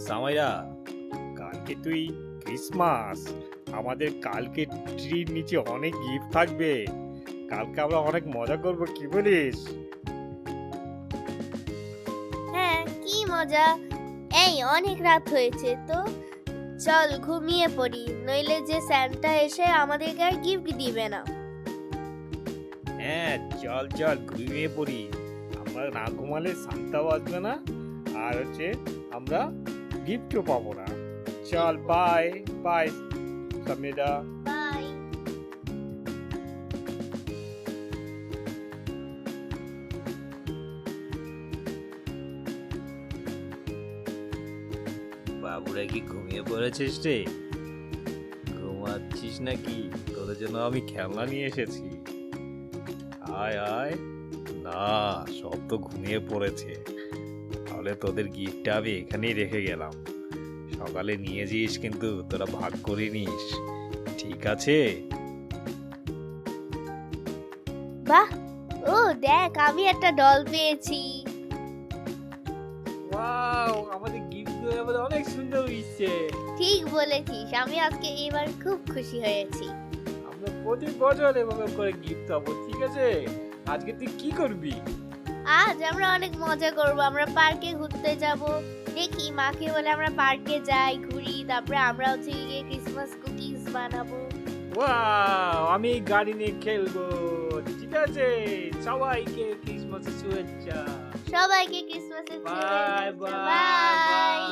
সামাইরা, কালকে তুই ক্রিসমাস, আমাদের কালকে ট্রির নিচে অনেক গিফট থাকবে। কালকে আমরা অনেক মজা করব, কি বলিস? হ্যাঁ, কি মজা। এই অনেক রাত হয়েছে তো, চল ঘুমিয়ে পড়ি, নইলে যে স্যান্টা এসে আমাদেরকে আর গিফট দিবে না। হ্যাঁ, চল চল ঘুমিয়ে পড়ি। আমরা না ঘুমালে সান্তাও আসবে না, আর আমরা গিফটও পাবো না। চল, বাই বাই সামিরা। বাই। বাবুরা কি ঘুমিয়ে পড়েছিস রে? ঘুমাচ্ছিস নাকি? তোদের জন্য আমি খেলনা নিয়ে এসেছি। আয় আয়। না, সব তো ঘুমিয়ে পড়েছে। তাহলে তোদের গিফটটা আমি এখানেই রেখে গেলাম। সকালে নিয়ে যাস, কিন্তু তোরা ভাগ করে নিস, ঠিক আছে? বাহ, ও দেখ, আমি একটা ডল পেয়েছি। ওয়াও, আমাদের গিফটগুলো আমাদের অনেক সুন্দর হয়েছে। ঠিক বলেছিস, আমি আজকে এবার খুব খুশি হয়েছি। আমরা প্রতি বছর এভাবে করে গিফট পাবো, ঠিক আছে? আজকে তুই কি করবি? আজ আমরা অনেক মজা করব, আমরা পার্কে ঘুরতে যাব। দেখি মাকে বলে আমরা পার্কে যাই, ঘুরি, তারপরে আমরা গিয়ে ক্রিসমাস কুকিজ বানাবো। ওয়াও, আমি এই গাড়ি নিয়ে খেলবো, ঠিক আছে? সবাইকে ক্রিসমাসের শুভেচ্ছা। সবাইকে ক্রিসমাসের বাই বাই বাই।